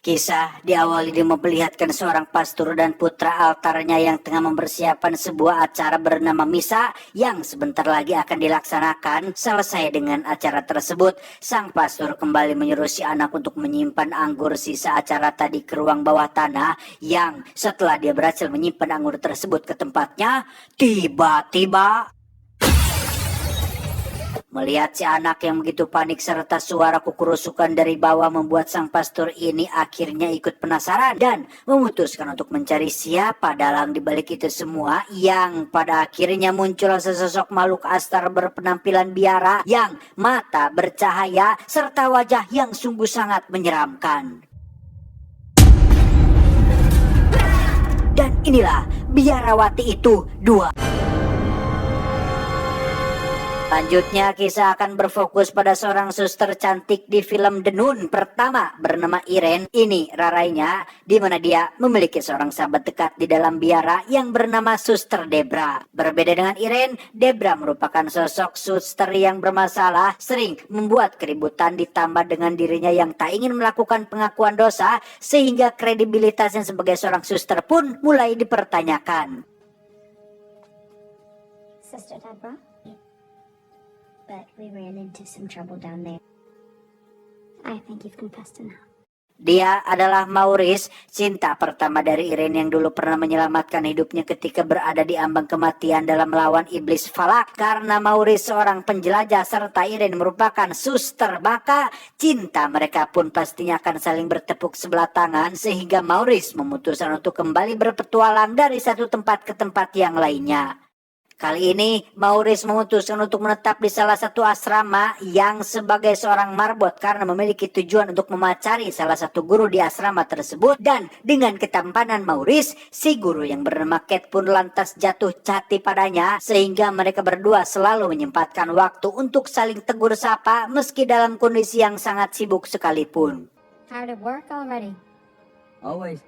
Kisah diawali dengan memperlihatkan seorang pastor dan putra altarnya yang tengah mempersiapkan sebuah acara bernama misa yang sebentar lagi akan dilaksanakan. Selesai dengan acara tersebut, sang pastor kembali menyuruh si anak untuk menyimpan anggur sisa acara tadi ke ruang bawah tanah, yang setelah dia berhasil menyimpan anggur tersebut ke tempatnya, tiba-tiba melihat si anak yang begitu panik serta suara kukurusukan dari bawah membuat sang pastor ini akhirnya ikut penasaran dan memutuskan untuk mencari siapa dalang di balik itu semua, yang pada akhirnya muncul sesosok makhluk astar berpenampilan biara yang mata bercahaya serta wajah yang sungguh sangat menyeramkan. Dan inilah biarawati itu 2. Selanjutnya kisah akan berfokus pada seorang suster cantik di film The Nun pertama bernama Irene. Ini rarainya, di mana dia memiliki seorang sahabat dekat di dalam biara yang bernama Suster Debra. Berbeda dengan Irene, Debra merupakan sosok suster yang bermasalah, sering membuat keributan ditambah dengan dirinya yang tak ingin melakukan pengakuan dosa, sehingga kredibilitasnya sebagai seorang suster pun mulai dipertanyakan. Sister Debra? But we ran into some trouble down there. I think you've confessed enough. Dia adalah Maurice, cinta pertama dari Irene yang dulu pernah menyelamatkan hidupnya ketika berada di ambang kematian dalam melawan iblis falak. Karena Maurice seorang penjelajah serta Irene merupakan suster, maka cinta mereka pun pastinya akan saling bertepuk sebelah tangan, sehingga Maurice memutuskan untuk kembali berpetualang dari satu tempat ke tempat yang lainnya. Kali ini Maurice memutuskan untuk menetap di salah satu asrama yang sebagai seorang marbot karena memiliki tujuan untuk memacari salah satu guru di asrama tersebut. Dan dengan ketampanan Maurice, si guru yang bernama Kate pun lantas jatuh hati padanya, sehingga mereka berdua selalu menyempatkan waktu untuk saling tegur sapa meski dalam kondisi yang sangat sibuk sekalipun. Hard at work already? Always.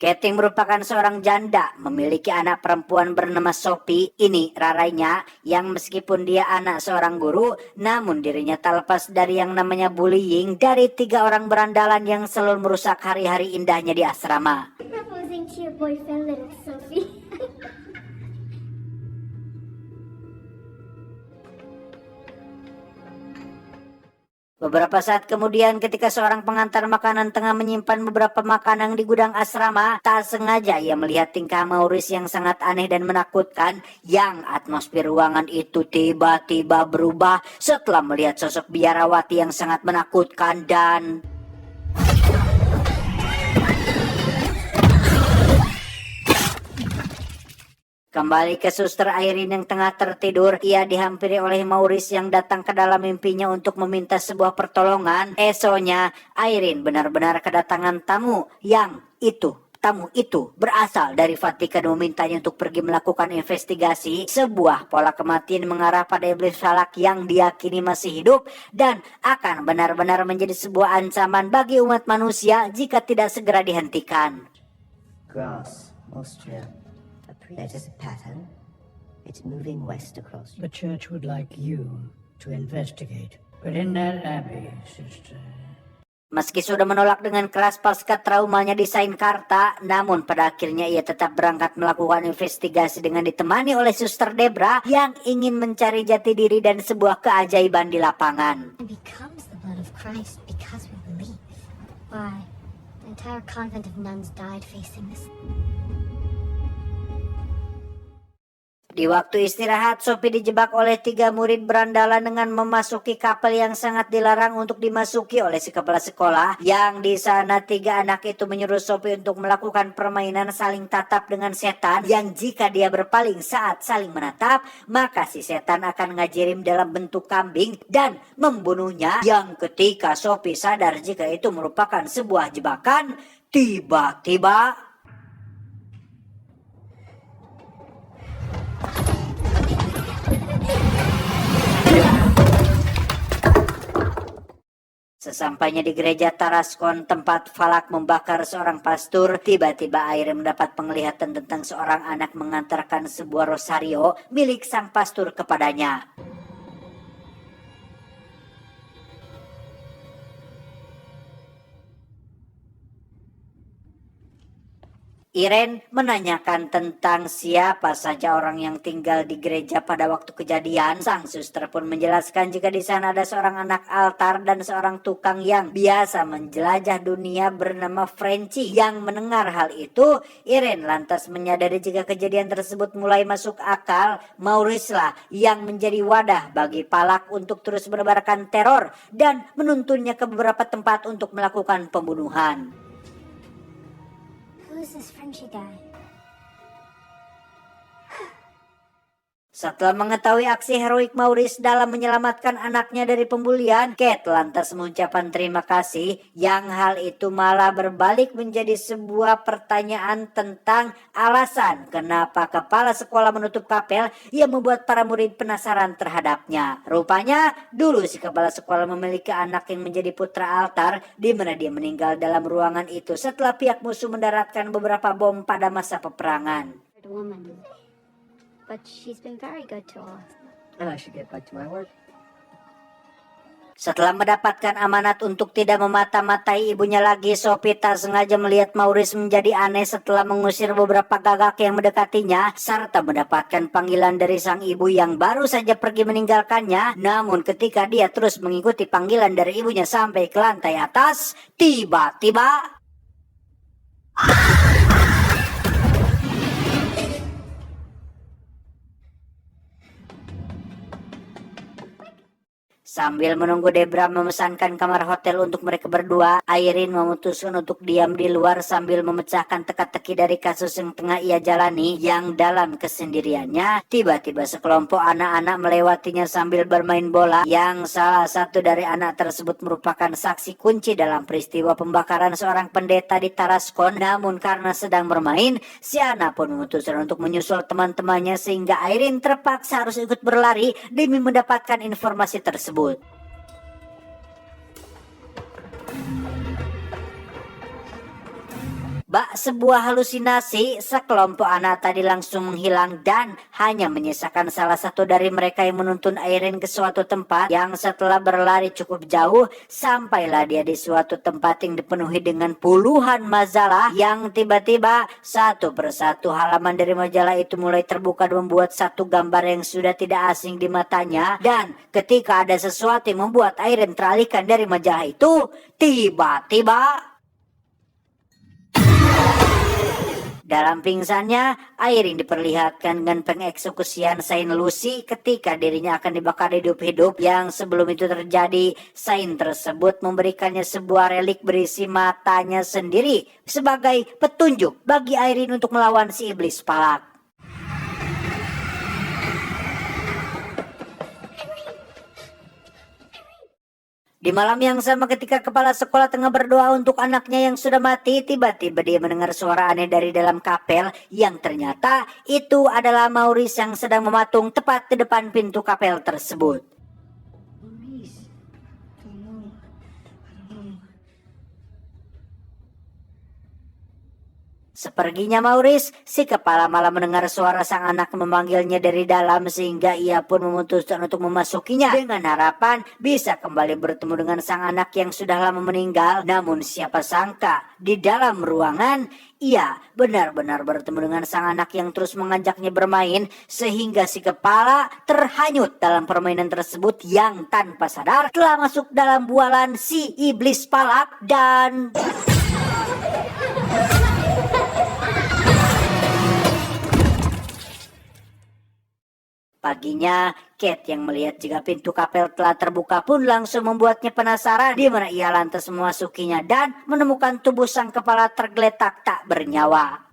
Kate merupakan seorang janda, memiliki anak perempuan bernama Sophie. Ini rarainya, yang meskipun dia anak seorang guru, namun dirinya tak lepas dari yang namanya bullying dari 3 orang berandalan yang selalu merusak hari-hari indahnya di asrama. Proposing to your boyfriend, little Sophie. Beberapa saat kemudian, ketika seorang pengantar makanan tengah menyimpan beberapa makanan di gudang asrama, tak sengaja ia melihat tingkah Maurice yang sangat aneh dan menakutkan, yang atmosfer ruangan itu tiba-tiba berubah setelah melihat sosok biarawati yang sangat menakutkan. Dan kembali ke suster Irene yang tengah tertidur, ia dihampiri oleh Maurice yang datang ke dalam mimpinya untuk meminta sebuah pertolongan. Esoknya, Irene benar-benar kedatangan tamu, yang tamu itu berasal dari Vatikan, memintanya untuk pergi melakukan investigasi sebuah pola kematian mengarah pada iblis falak yang diyakini masih hidup dan akan benar-benar menjadi sebuah ancaman bagi umat manusia jika tidak segera dihentikan. Grass, Austria. There's a pattern. It's moving west across. The church would like you to investigate. But in that abbey, sister... Meski sudah menolak dengan keras pasca traumanya di Sainkarta, namun pada akhirnya ia tetap berangkat melakukan investigasi dengan ditemani oleh Suster Debra yang ingin mencari jati diri dan sebuah keajaiban di lapangan. And becomes the blood of Christ because we believe. Why, the entire convent of nuns died facing this. Di waktu istirahat, Sophie dijebak oleh 3 murid berandalan dengan memasuki kapel yang sangat dilarang untuk dimasuki oleh si kepala sekolah. Yang di sana 3 anak itu menyuruh Sophie untuk melakukan permainan saling tatap dengan setan, yang jika dia berpaling saat saling menatap, maka si setan akan ngajirim dalam bentuk kambing dan membunuhnya. Yang ketika Sophie sadar jika itu merupakan sebuah jebakan, tiba-tiba sesampainya di gereja Tarascon tempat falak membakar seorang pastor, tiba-tiba Irene mendapat penglihatan tentang seorang anak mengantarkan sebuah rosario milik sang pastor kepadanya. Irene menanyakan tentang siapa saja orang yang tinggal di gereja pada waktu kejadian. Sang suster pun menjelaskan jika di sana ada seorang anak altar dan seorang tukang yang biasa menjelajah dunia bernama Frenchy. Yang mendengar hal itu, Irene lantas menyadari jika kejadian tersebut mulai masuk akal. Maurice lah yang menjadi wadah bagi Palak untuk terus menebarkan teror dan menuntunnya ke beberapa tempat untuk melakukan pembunuhan. Who is this Frenchy guy? Setelah mengetahui aksi heroik Maurice dalam menyelamatkan anaknya dari pembulian, Kate lantas mengucapkan terima kasih, yang hal itu malah berbalik menjadi sebuah pertanyaan tentang alasan kenapa kepala sekolah menutup kapel yang membuat para murid penasaran terhadapnya. Rupanya dulu si kepala sekolah memiliki anak yang menjadi putra altar, di mana dia meninggal dalam ruangan itu setelah pihak musuh mendaratkan beberapa bom pada masa peperangan. Woman. But she's been very good to us. And I should get back to my work. Setelah mendapatkan amanat untuk tidak memata-matai ibunya lagi, Sophie tak sengaja melihat Maurice menjadi aneh setelah mengusir beberapa gagak yang mendekatinya, serta mendapatkan panggilan dari sang ibu yang baru saja pergi meninggalkannya. Namun ketika dia terus mengikuti panggilan dari ibunya sampai ke lantai atas, tiba-tiba sambil menunggu Debra memesankan kamar hotel untuk mereka berdua, Irene memutuskan untuk diam di luar sambil memecahkan teka-teki dari kasus yang tengah ia jalani. Yang dalam kesendiriannya, tiba-tiba sekelompok anak-anak melewatinya sambil bermain bola, yang salah satu dari anak tersebut merupakan saksi kunci dalam peristiwa pembakaran seorang pendeta di Tarascon. Namun karena sedang bermain, si anak pun memutuskan untuk menyusul teman-temannya sehingga Irene terpaksa harus ikut berlari demi mendapatkan informasi tersebut. Bak sebuah halusinasi, sekelompok anak tadi langsung menghilang dan hanya menyisakan salah satu dari mereka yang menuntun Irene ke suatu tempat yang setelah berlari cukup jauh, sampailah dia di suatu tempat yang dipenuhi dengan puluhan majalah yang tiba-tiba satu persatu halaman dari majalah itu mulai terbuka dan membuat satu gambar yang sudah tidak asing di matanya. Dan ketika ada sesuatu yang membuat Irene teralihkan dari majalah itu, tiba-tiba dalam pingsannya, Irene diperlihatkan dengan pengeksekusian Saint Lucy ketika dirinya akan dibakar hidup-hidup. Yang sebelum itu terjadi, Saint tersebut memberikannya sebuah relik berisi matanya sendiri sebagai petunjuk bagi Irene untuk melawan si iblis Palak. Di malam yang sama ketika kepala sekolah tengah berdoa untuk anaknya yang sudah mati, tiba-tiba dia mendengar suara aneh dari dalam kapel yang ternyata itu adalah Maurice yang sedang mematung tepat di depan pintu kapel tersebut. Maurice. I don't know. Seperginya Maurice, si kepala malah mendengar suara sang anak memanggilnya dari dalam sehingga ia pun memutuskan untuk memasukinya dengan harapan bisa kembali bertemu dengan sang anak yang sudah lama meninggal. Namun siapa sangka di dalam ruangan ia benar-benar bertemu dengan sang anak yang terus mengajaknya bermain sehingga si kepala terhanyut dalam permainan tersebut yang tanpa sadar telah masuk dalam bualan si iblis Palak. Dan paginya, Kate yang melihat jika pintu kapel telah terbuka pun langsung membuatnya penasaran, di mana ia lantas memasukinya dan menemukan tubuh sang kepala tergeletak tak bernyawa.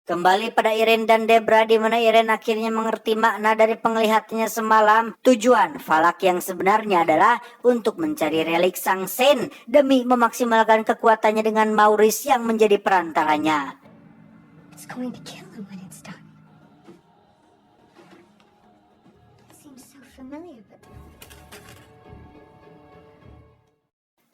Kembali pada Irene dan Debra, di mana Irene akhirnya mengerti makna dari penglihatannya semalam. Tujuan Falak yang sebenarnya adalah untuk mencari relik sang Saint demi memaksimalkan kekuatannya dengan Maurice yang menjadi perantaranya. It's going to kill him when it's done. It seems so familiar, but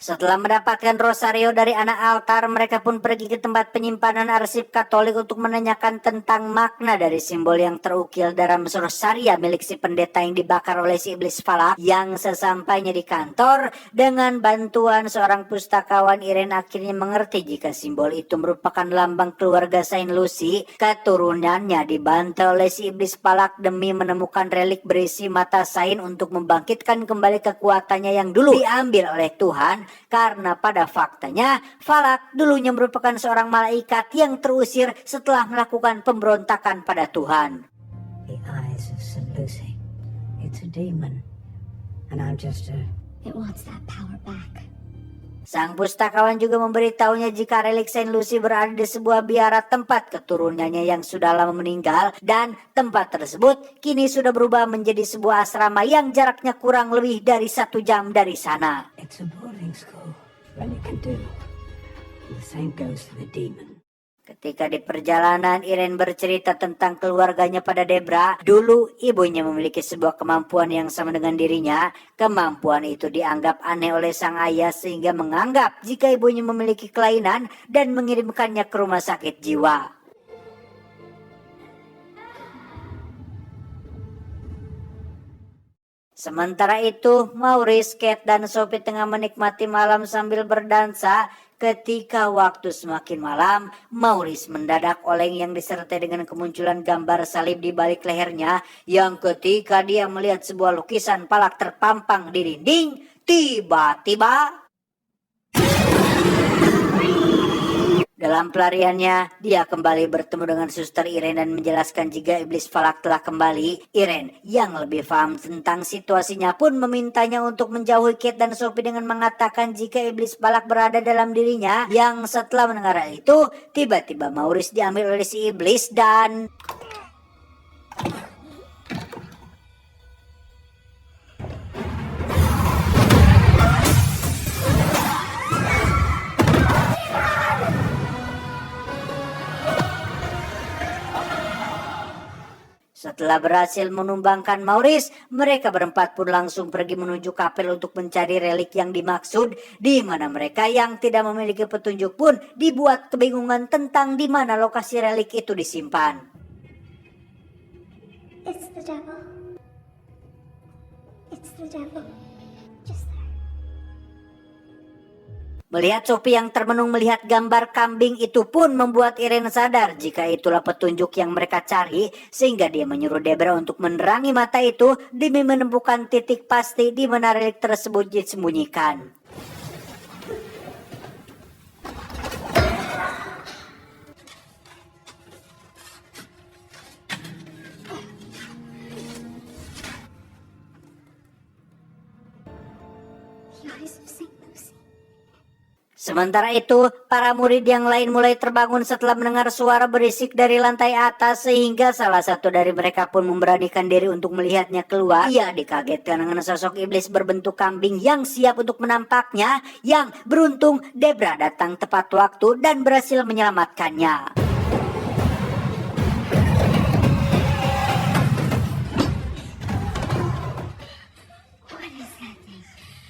Setelah mendapatkan rosario dari anak altar, mereka pun pergi ke tempat penyimpanan arsip Katolik untuk menanyakan tentang makna dari simbol yang terukil dalam rosaria milik si pendeta yang dibakar oleh si iblis falak. Yang sesampainya di kantor, dengan bantuan seorang pustakawan, Irene akhirnya mengerti jika simbol itu merupakan lambang keluarga Saint Lucy. Keturunannya dibantai oleh si iblis falak demi menemukan relik berisi mata Saint untuk membangkitkan kembali kekuatannya yang dulu diambil oleh Tuhan. Karena pada faktanya Falak dulunya merupakan seorang malaikat yang terusir setelah melakukan pemberontakan pada Tuhan. The eyes of St. Lucy. It's a demon. And I'm just a... It wants that power back. Sang pustakawan juga memberitahunya jika relik Saint Lucy berada di sebuah biara tempat keturunannya yang sudah lama meninggal, dan tempat tersebut kini sudah berubah menjadi sebuah asrama yang jaraknya kurang lebih dari 1 jam dari sana. It's a boarding school. Well, you can do. The same goes for the demon. Ketika di perjalanan, Irene bercerita tentang keluarganya pada Debra. Dulu ibunya memiliki sebuah kemampuan yang sama dengan dirinya. Kemampuan itu dianggap aneh oleh sang ayah sehingga menganggap jika ibunya memiliki kelainan dan mengirimkannya ke rumah sakit jiwa. Sementara itu, Maurice, Kate, dan Sophie tengah menikmati malam sambil berdansa. Ketika waktu semakin malam, Maurice mendadak oleng yang disertai dengan kemunculan gambar salib di balik lehernya, yang ketika dia melihat sebuah lukisan palak terpampang di dinding, tiba-tiba dalam pelariannya, dia kembali bertemu dengan suster Irene dan menjelaskan jika iblis falak telah kembali. Irene yang lebih paham tentang situasinya pun memintanya untuk menjauhi Kate dan Sophie dengan mengatakan jika iblis falak berada dalam dirinya. Yang setelah mendengar hal itu, tiba-tiba Maurice diambil oleh si iblis dan... Setelah berhasil menumbangkan Maurice, mereka berempat pun langsung pergi menuju kapel untuk mencari relik yang dimaksud, di mana mereka yang tidak memiliki petunjuk pun dibuat kebingungan tentang di mana lokasi relik itu disimpan. It's the devil. It's the devil. Just there. Melihat Sophie yang termenung melihat gambar kambing itu pun membuat Irene sadar jika itulah petunjuk yang mereka cari, sehingga dia menyuruh Debra untuk menerangi mata itu demi menemukan titik pasti di mana relik tersebut disembunyikan. The eyes of Saint Lucy. Sementara itu, para murid yang lain mulai terbangun setelah mendengar suara berisik dari lantai atas, sehingga salah satu dari mereka pun memberanikan diri untuk melihatnya keluar. Ia dikagetkan dengan sosok iblis berbentuk kambing yang siap untuk menampaknya. Yang beruntung, Debra datang tepat waktu dan berhasil menyelamatkannya.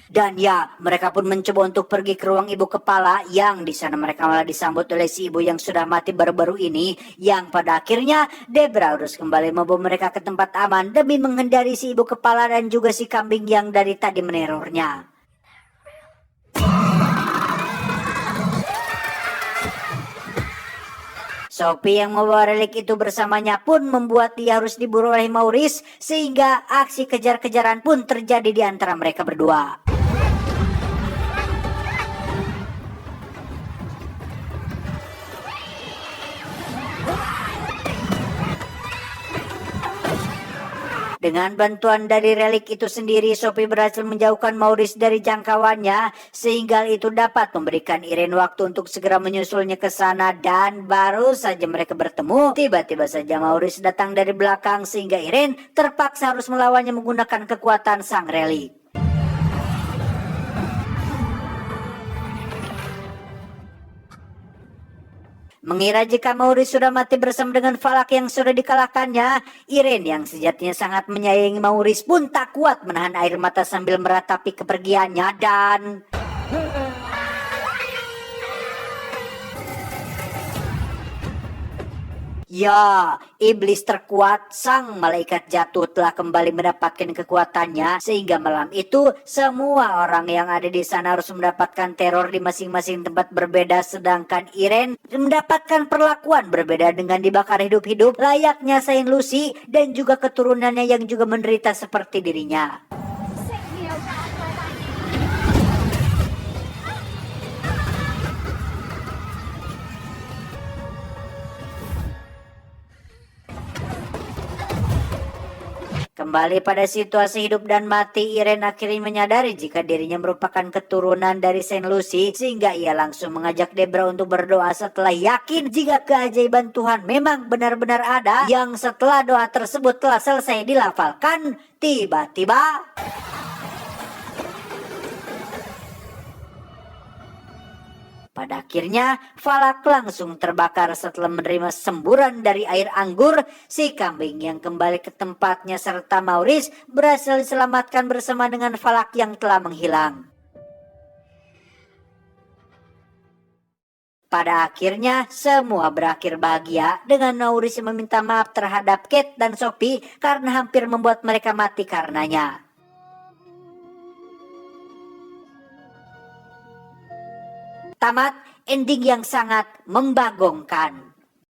Dan ya, mereka pun mencoba untuk pergi ke ruang ibu kepala, yang di sana mereka malah disambut oleh si ibu yang sudah mati baru-baru ini, yang pada akhirnya Debra harus kembali membawa mereka ke tempat aman demi menghindari si ibu kepala dan juga si kambing yang dari tadi menerornya. Sophie yang membawa relik itu bersamanya pun membuat dia harus diburu oleh Maurice, sehingga aksi kejar-kejaran pun terjadi di antara mereka berdua. Dengan bantuan dari relik itu sendiri, Sophie berhasil menjauhkan Maurice dari jangkauannya, sehingga itu dapat memberikan Irene waktu untuk segera menyusulnya ke sana. Dan baru saja mereka bertemu, tiba-tiba saja Maurice datang dari belakang, sehingga Irene terpaksa harus melawannya menggunakan kekuatan sang relik. Mengira jika Maurice sudah mati bersama dengan Falak yang sudah dikalahkannya, Irene yang sejatinya sangat menyayangi Maurice pun tak kuat menahan air mata sambil meratapi kepergiannya dan... Ya, iblis terkuat, sang malaikat jatuh telah kembali mendapatkan kekuatannya, sehingga malam itu semua orang yang ada di sana harus mendapatkan teror di masing-masing tempat berbeda, sedangkan Irene mendapatkan perlakuan berbeda dengan dibakar hidup-hidup layaknya Saint Lucy dan juga keturunannya yang juga menderita seperti dirinya. Kembali pada situasi hidup dan mati, Irene akhirnya menyadari jika dirinya merupakan keturunan dari Saint Lucy, sehingga ia langsung mengajak Debra untuk berdoa setelah yakin jika keajaiban Tuhan memang benar-benar ada. Yang setelah doa tersebut telah selesai dilafalkan, tiba-tiba pada akhirnya, Valak langsung terbakar setelah menerima semburan dari air anggur. Si kambing yang kembali ke tempatnya serta Maurice berhasil diselamatkan bersama dengan Valak yang telah menghilang. Pada akhirnya, semua berakhir bahagia dengan Maurice meminta maaf terhadap Kate dan Sophie karena hampir membuat mereka mati karenanya. Tamat ending yang sangat membagongkan.